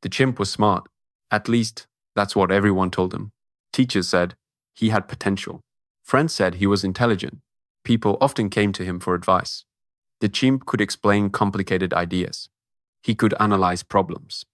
The chimp was smart. At least, that's what everyone told him. Teachers said he had potential. Friends said he was intelligent. People often came to him for advice. The chimp could explain complicated ideas. He could analyze problems.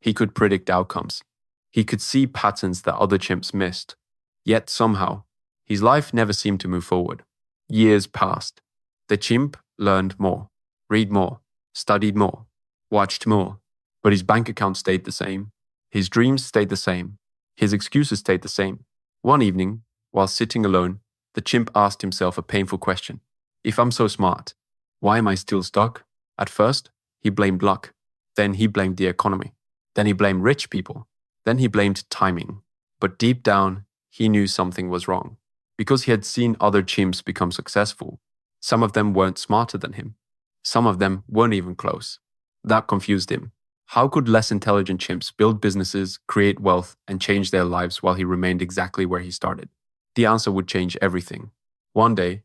He could predict outcomes. He could see patterns that other chimps missed. Yet somehow, his life never seemed to move forward. Years passed. The chimp learned more, read more, studied more, watched more, but his bank account stayed the same. His dreams stayed the same. His excuses stayed the same. One evening, while sitting alone, the chimp asked himself a painful question. If I'm so smart, why am I still stuck? At first, he blamed luck. Then he blamed the economy. Then he blamed rich people. Then he blamed timing. But deep down, he knew something was wrong. Because he had seen other chimps become successful. Some of them weren't smarter than him. Some of them weren't even close. That confused him. How could less intelligent chimps build businesses, create wealth, and change their lives while he remained exactly where he started? The answer would change everything. One day,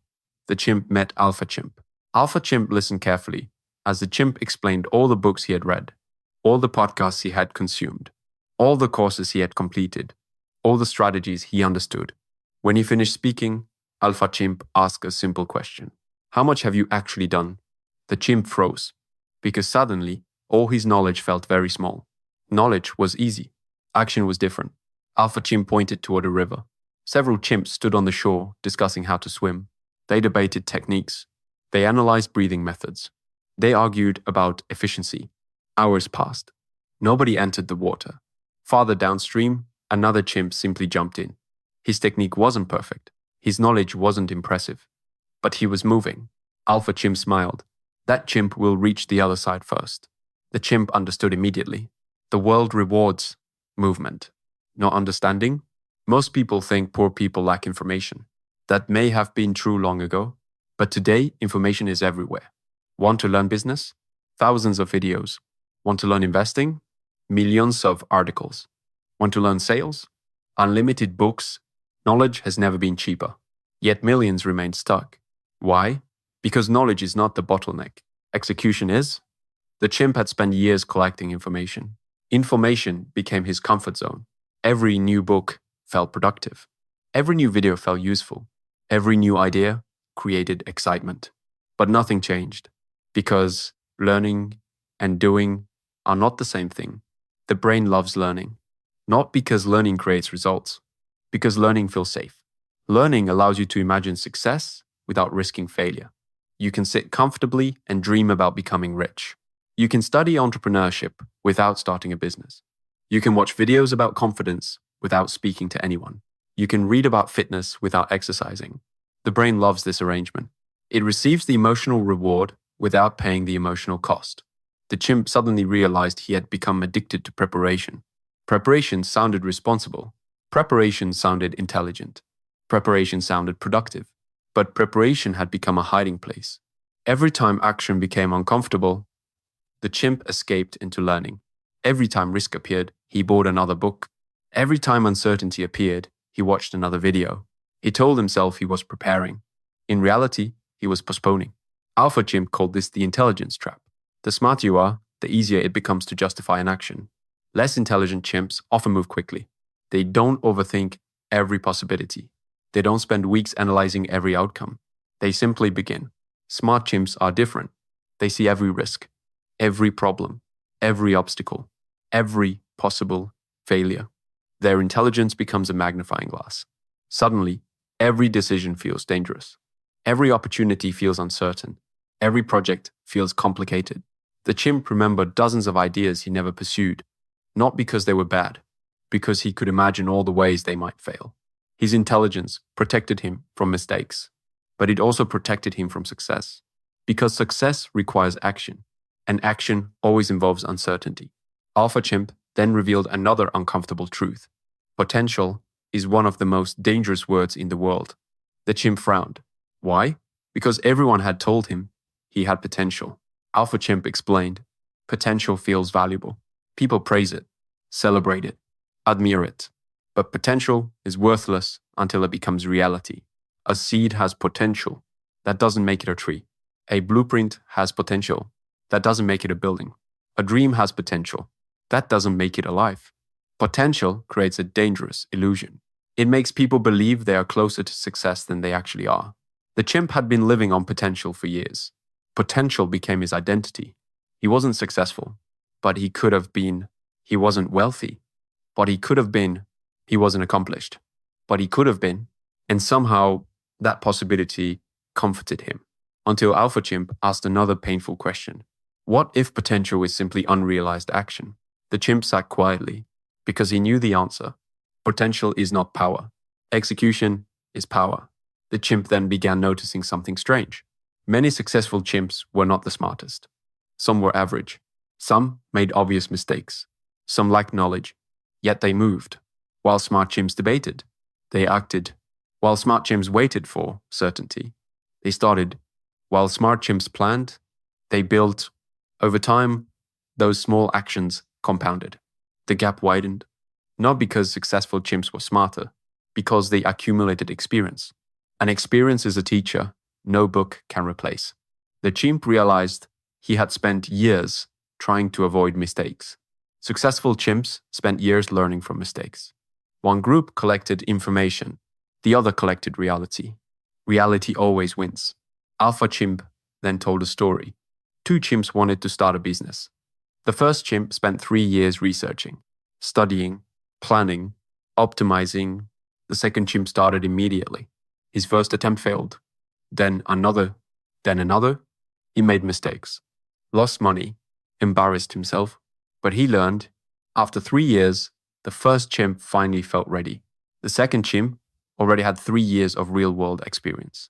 the chimp met Alpha Chimp. Alpha Chimp listened carefully as the chimp explained all the books he had read, all the podcasts he had consumed, all the courses he had completed, all the strategies he understood. When he finished speaking, Alpha Chimp asked a simple question. How much have you actually done? The chimp froze, because suddenly, all his knowledge felt very small. Knowledge was easy. Action was different. Alpha Chimp pointed toward a river. Several chimps stood on the shore discussing how to swim. They debated techniques. They analyzed breathing methods. They argued about efficiency. Hours passed. Nobody entered the water. Farther downstream, another chimp simply jumped in. His technique wasn't perfect. His knowledge wasn't impressive. But he was moving. Alpha Chimp smiled. That chimp will reach the other side first. The chimp understood immediately. The world rewards movement, not understanding. Most people think poor people lack information. That may have been true long ago, but today information is everywhere. Want to learn business? Thousands of videos. Want to learn investing? Millions of articles. Want to learn sales? Unlimited books. Knowledge has never been cheaper. Yet millions remain stuck. Why? Because knowledge is not the bottleneck. Execution is. The chimp had spent years collecting information. Information became his comfort zone. Every new book felt productive. Every new video felt useful. Every new idea created excitement. But nothing changed, because learning and doing are not the same thing. The brain loves learning, not because learning creates results, because learning feels safe. Learning allows you to imagine success without risking failure. You can sit comfortably and dream about becoming rich. You can study entrepreneurship without starting a business. You can watch videos about confidence without speaking to anyone. You can read about fitness without exercising. The brain loves this arrangement. It receives the emotional reward without paying the emotional cost. The chimp suddenly realized he had become addicted to preparation. Preparation sounded responsible. Preparation sounded intelligent. Preparation sounded productive. But preparation had become a hiding place. Every time action became uncomfortable, the chimp escaped into learning. Every time risk appeared, he bought another book. Every time uncertainty appeared, he watched another video. He told himself he was preparing. In reality, he was postponing. Alpha Chimp called this the intelligence trap. The smarter you are, the easier it becomes to justify an action. Less intelligent chimps often move quickly. They don't overthink every possibility. They don't spend weeks analyzing every outcome. They simply begin. Smart chimps are different. They see every risk, every problem, every obstacle, every possible failure. Their intelligence becomes a magnifying glass. Suddenly, every decision feels dangerous. Every opportunity feels uncertain. Every project feels complicated. The chimp remembered dozens of ideas he never pursued, not because they were bad, because he could imagine all the ways they might fail. His intelligence protected him from mistakes, but it also protected him from success, because success requires action, and action always involves uncertainty. Alpha Chimp then revealed another uncomfortable truth. Potential is one of the most dangerous words in the world. The chimp frowned. Why? Because everyone had told him he had potential. Alpha Chimp explained, potential feels valuable. People praise it, celebrate it, admire it. But potential is worthless until it becomes reality. A seed has potential. That doesn't make it a tree. A blueprint has potential. That doesn't make it a building. A dream has potential. That doesn't make it alive. Potential creates a dangerous illusion. It makes people believe they are closer to success than they actually are. The chimp had been living on potential for years. Potential became his identity. He wasn't successful, but he could have been. He wasn't wealthy, but he could have been. He wasn't accomplished, but he could have been. And somehow that possibility comforted him. Until Alpha Chimp asked another painful question. What if potential is simply unrealized action? The chimp sat quietly, because he knew the answer. Potential is not power. Execution is power. The chimp then began noticing something strange. Many successful chimps were not the smartest. Some were average. Some made obvious mistakes. Some lacked knowledge. Yet they moved. While smart chimps debated, they acted. While smart chimps waited for certainty, they started. While smart chimps planned, they built. Over time, those small actions compounded. The gap widened, not because successful chimps were smarter, because they accumulated experience. And experience is a teacher no book can replace. The chimp realized he had spent years trying to avoid mistakes. Successful chimps spent years learning from mistakes. One group collected information, the other collected reality. Reality always wins. Alpha Chimp then told a story. Two chimps wanted to start a business. The first chimp spent 3 years researching, studying, planning, optimizing. The second chimp started immediately. His first attempt failed. Then another. He made mistakes, lost money, embarrassed himself. But he learned. After 3 years, the first chimp finally felt ready. The second chimp already had 3 years of real-world experience.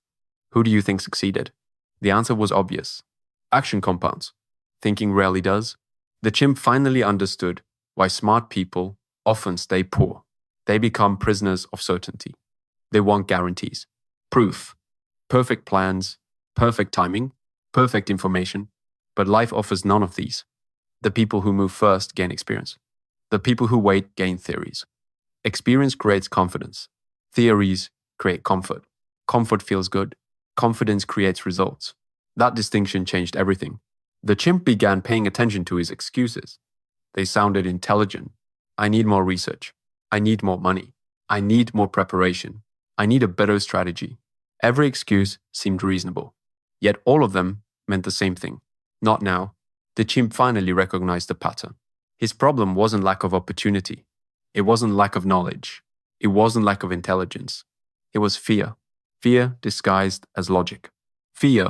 Who do you think succeeded? The answer was obvious. Action compounds. Thinking rarely does. The chimp finally understood why smart people often stay poor. They become prisoners of certainty. They want guarantees, proof, perfect plans, perfect timing, perfect information. But life offers none of these. The people who move first gain experience. The people who wait gain theories. Experience creates confidence. Theories create comfort. Comfort feels good. Confidence creates results. That distinction changed everything. The chimp began paying attention to his excuses. They sounded intelligent. I need more research. I need more money. I need more preparation. I need a better strategy. Every excuse seemed reasonable. Yet all of them meant the same thing. Not now. The chimp finally recognized the pattern. His problem wasn't lack of opportunity. It wasn't lack of knowledge. It wasn't lack of intelligence. It was fear. Fear disguised as logic. Fear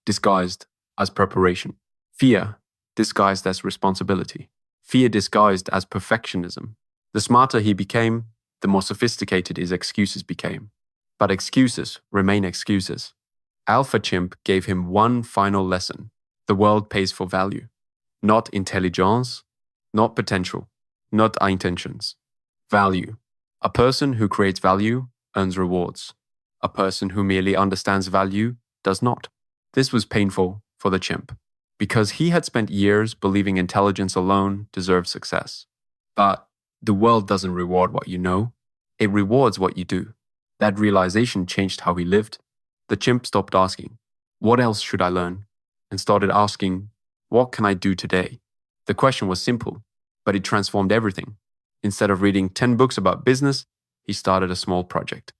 disguised as preparation. Fear disguised as responsibility. Fear disguised as perfectionism. The smarter he became, the more sophisticated his excuses became. But excuses remain excuses. Alpha Chimp gave him one final lesson. The world pays for value. Not intelligence, not potential, not intentions. Value. A person who creates value earns rewards. A person who merely understands value does not. This was painful for the chimp, because he had spent years believing intelligence alone deserved success. But the world doesn't reward what you know, it rewards what you do. That realization changed how he lived. The chimp stopped asking, what else should I learn? And started asking, what can I do today? The question was simple, but it transformed everything. Instead of reading 10 books about business, he started a small project.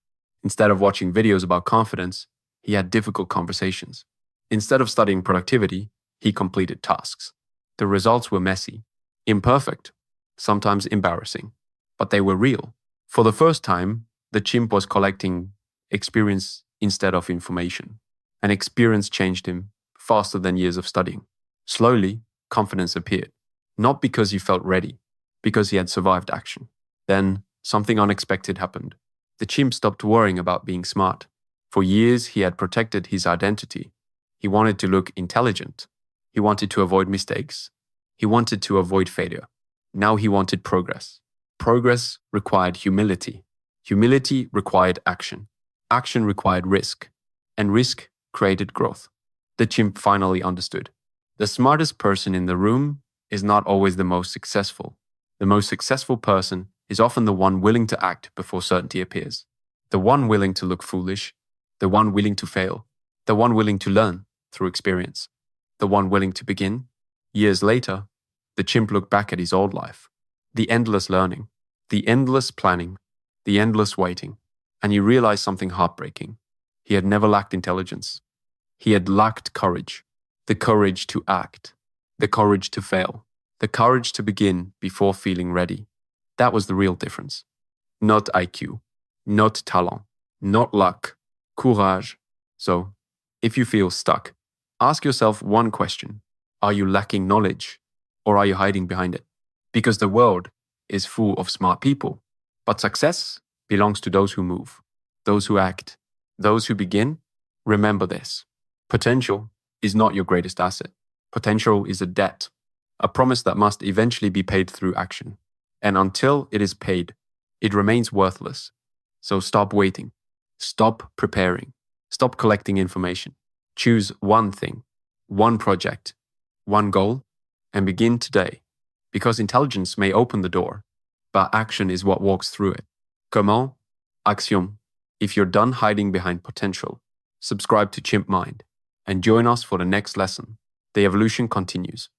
Instead of watching videos about confidence, he had difficult conversations. Instead of studying productivity, he completed tasks. The results were messy, imperfect, sometimes embarrassing, but they were real. For the first time, the chimp was collecting experience instead of information. And experience changed him faster than years of studying. Slowly, confidence appeared. Not because he felt ready, because he had survived action. Then, something unexpected happened. The chimp stopped worrying about being smart. For years, he had protected his identity. He wanted to look intelligent. He wanted to avoid mistakes. He wanted to avoid failure. Now he wanted progress. Progress required humility. Humility required action. Action required risk. And risk created growth. The chimp finally understood. The smartest person in the room is not always the most successful. The most successful person is often the one willing to act before certainty appears. The one willing to look foolish. The one willing to fail. The one willing to learn through experience. The one willing to begin, years later, The chimp looked back at his old life, the endless learning, the endless planning, the endless waiting, and he realized something heartbreaking. He had never lacked intelligence. He had lacked courage, the courage to act, the courage to fail, the courage to begin before feeling ready. That was the real difference. Not IQ, not talent, not luck, courage. So, if you feel stuck, ask yourself one question. Are you lacking knowledge, or are you hiding behind it? Because the world is full of smart people, but success belongs to those who move, those who act, those who begin. Remember this. Potential is not your greatest asset. Potential is a debt, a promise that must eventually be paid through action. And until it is paid, it remains worthless. So stop waiting. Stop preparing. Stop collecting information. Choose one thing, one project, one goal, and begin today. Because intelligence may open the door, but action is what walks through it. Comment? Action. If you're done hiding behind potential, subscribe to Chimp Mind and join us for the next lesson. The evolution continues.